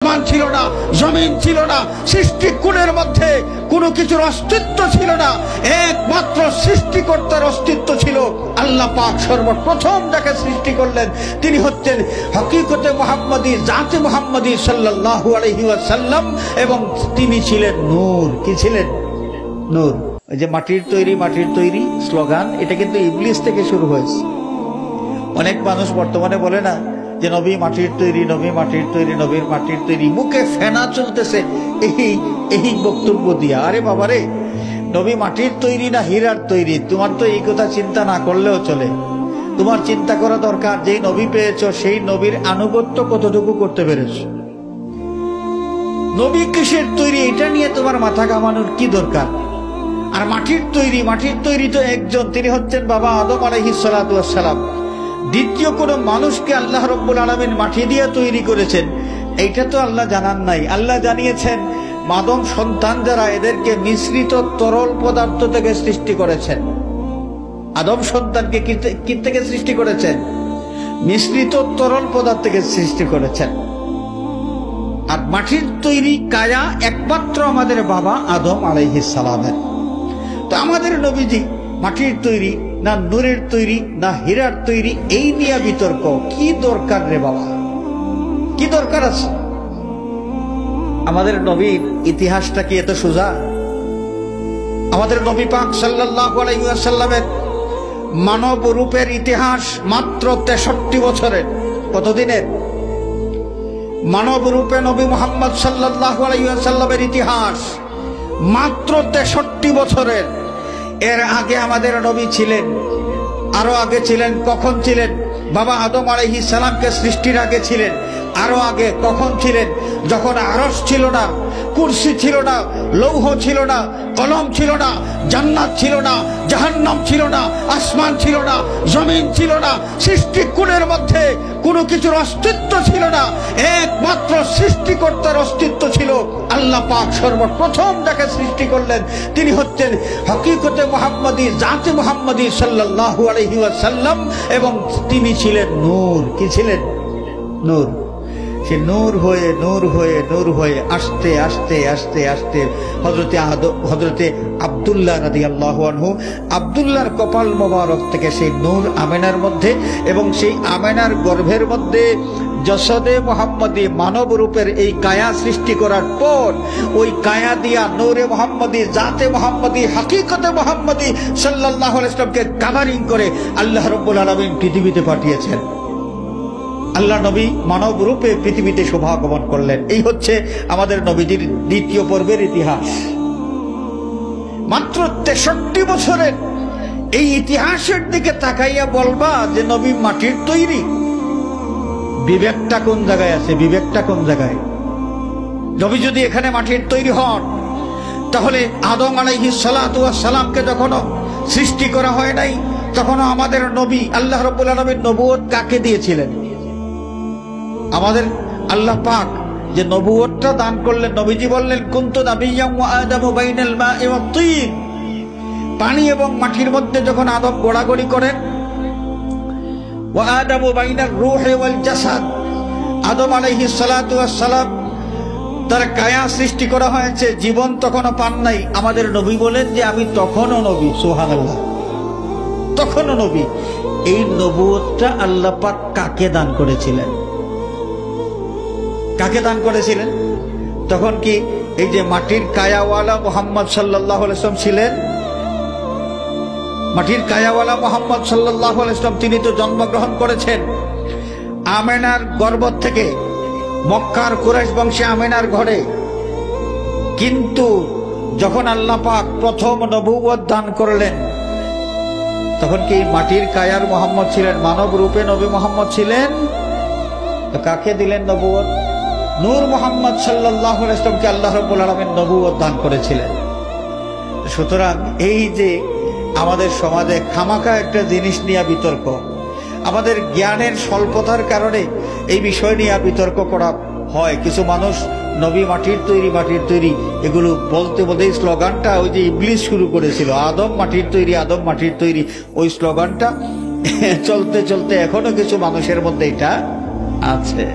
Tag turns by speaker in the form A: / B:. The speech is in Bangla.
A: আসমান ছিল না, জমিন ছিল না, সৃষ্টিকুলের মধ্যে কোনো কিছুর অস্তিত্ব ছিল না, একমাত্র সৃষ্টিকর্তার অস্তিত্ব ছিল। আল্লাহ পাক সর্বপ্রথম যাকে সৃষ্টি করলেন তিনি হচ্ছেন হকিকতে মুহাম্মদী, জাতে মুহাম্মদী সাল্লাল্লাহু আলাইহি ওয়াসাল্লাম, এবং তিনি ছিলেন নূর। কি ছিলেন? নূর। ওই যে মাটির তৈরি স্লোগান, এটা কিন্তু ইবলিস থেকে শুরু হয়েছে। অনেক মানুষ বর্তমানে বলে না যে নবী মাটির তৈরি, নবী মাটির তৈরি, নবীর মাটির তৈরি, মুখে ফেনা চলতেছে এই বক্তব্য দিয়া। আরে বাবারে, নবী মাটির তৈরি না হীরার তৈরি, তোমার তো এই কথা চিন্তা না করলেও চলে। তোমার চিন্তা করা দরকার যেই নবী পেয়েছ সেই নবীর আনুগত্য কতটুকু করতে পেরেছ। নবী কিসের তৈরি এটা নিয়ে তোমার মাথা ঘামানোর কি দরকার? আর মাটির তৈরি তো একজন, তিনি হচ্ছেন বাবা আদম আলাইহিস সালাতু ওয়াস সালাম। দ্বিতীয় কোন মানুষকে আল্লাহ রাব্বুল আলামিন মাটি দিয়ে তৈরি করেছেন এইটা তো আল্লাহ জানান নাই। আল্লাহ জানিয়েছেন আদম সন্তান যারা, এদেরকে মিশ্রিত তরল পদার্থ থেকে সৃষ্টি করেছেন। আদম সন্তানকে কি থেকে সৃষ্টি করেছেন? মিশ্রিত তরল পদার্থ থেকে সৃষ্টি করেছেন। আর মাটির তৈরি কায়া একমাত্র আমাদের বাবা আদম আলাইহিস সালামের। তো আমাদের নবীজি মাটির তৈরি না নূরের তৈরি না হীরার তৈরি, এই নিয়ে বিতর্ক কি দরকার রে বাবা? কি দরকার আছে? আমাদের নবীর ইতিহাসটা কি এত সোজা? আমাদের নবী পাক সাল্লাল্লাহু আলাইহি ওয়াসাল্লামের মানব রূপের ইতিহাস মাত্র 63 বছরের। কতদিনের? মানব রূপে নবী মুহাম্মদ সাল্লাল্লাহু আলাইহি ওয়াসাল্লামের ইতিহাস মাত্র 63 বছরের। এর আগে আমাদের নবী ছিলেন, আরো আগে ছিলেন। কখন ছিলেন? বাবা আদম আলাইহিস সালামকে সৃষ্টির আগে ছিলেন। আরো আগে কখন ছিলেন? যখন আরশ ছিল না, কুরসি ছিল না, লৌহ ছিল না, কলম ছিল না, জান্নাত ছিল না, জাহান্নাম ছিল না, আসমান ছিল না, জমিন ছিল না, সৃষ্টিকুলের মধ্যে কোনো কিছুর অস্তিত্ব ছিল না, একমাত্র সৃষ্টিকর্তার অস্তিত্ব ছিল। আল্লাহ পাক সর্বপ্রথম যাকে সৃষ্টি করলেন তিনি হচ্ছেন হকিকতে মুহাম্মদী, জাতে মুহাম্মদী সাল্লাল্লাহু আলাইহি ওয়াসাল্লাম, এবং তিনি ছিলেন নূর। কি ছিলেন? নূর। সে নূর হয়ে আস্তে আস্তে হযরতে আব্দুল্লাহ রাদিয়াল্লাহু আনহু, আব্দুল্লাহর কপাল মোবারক থেকে সেই নূর আমেনার মধ্যে, এবং সেই আমেনার গর্ভের মধ্যে জসদে মুহাম্মদী মানব রূপের এই কায়া সৃষ্টি করার পর ওই কায়া দিয়া নূরে মুহাম্মদী, জাতে মুহাম্মদী, হাকিকতে মুহাম্মদী সাল্লাল্লাহু আলাইহি ওয়াসাল্লামকে কাভারিং করে আল্লাহ রাব্বুল আলামিন পৃথিবীতে পাঠিয়েছেন। আল্লাহ নবী মানব রূপে পৃথিবীতে শোভাগমন করলেন। এই হচ্ছে আমাদের নবীজির দ্বিতীয় পর্বের ইতিহাস। মাত্র 63 বছরের এই ইতিহাসের দিকে তাকাইয়া বলবা যে নবী মাটির তৈরি, বিবেকটা কোন জায়গায় আছে? বিবেকটা কোন জায়গায়? নবী যদি এখানে মাটির তৈরি হন, তাহলে আদম আলাইহিস সালাতু ওয়াস সালামকে যখনও সৃষ্টি করা হয় নাই, তখনও আমাদের নবী আল্লাহ রাব্বুল আলামিন নবুয়ত কাকে দিয়েছিলেন? আমাদের আল্লাহ পাক যে নবুয়তটা দান করলেন, নবীজি বললেন কুনতু নাবিয়্যান ওয়া আদামু বাইনাল মা'i ওয়াত তিন। পানি এবং মাটির মধ্যে যখন আদম গোড়াগড়ি করেন, ওয়া আদামু বাইনার রূহি ওয়াল জাসাদ, আদম আলাইহিস সালাতু ওয়াস সালাম তার কায়া সৃষ্টি করা হয়েছে, জীবন তখনও পান নাই। আমাদের নবী বলেন যে আমি তখনও নবী। সুবহানাল্লাহ, তখনও নবী। এই নবুয়তটা আল্লাহ পাক কাকে দান করেছিলেন? কাকে দান করেছিলেন? তখন কি এই যে মাটির কায়াওয়ালা মুহাম্মদ সাল্লাল্লাহু আলাইহি ওয়াসাল্লাম ছিলেন? মাটির কায়াওয়ালা মুহাম্মদ সাল্লাল্লাহু আলাইহি ওয়াসাল্লাম তিনি তো জন্মগ্রহণ করেছেন আমেনার গর্ভ থেকে, মক্কার কুরাইশ বংশে আমেনার ঘরে। কিন্তু যখন আল্লাহ পাক প্রথম নবুয়ত দান করলেন, তখন কি মাটির কায়ার মুহাম্মদ ছিলেন? মানব রূপে নবী মুহাম্মদ ছিলেন। তো কাকে দিলেন নবুয়ত? নূর মুহাম্মদ সাল্লাল্লাহু আলাইহি ওয়াসাল্লামকে আল্লাহ রাব্বুল আলামিন নবুয়ত দান করেছিলেন। সুতরাং এই যে আমাদের সমাজে খামাখা একটা জিনিস নিয়ে বিতর্ক, আমাদের জ্ঞানের স্বল্পতার কারণে এই বিষয় নিয়ে বিতর্ক করা হয়। কিছু মানুষ নবী মাটির তৈরি এগুলো বলতে বলতে এই স্লোগানটা ওই যে ইবলিস শুরু করেছিল, আদম মাটির তৈরি, ওই স্লোগানটা চলতে চলতে এখনো কিছু মানুষের মধ্যে এটা আছে।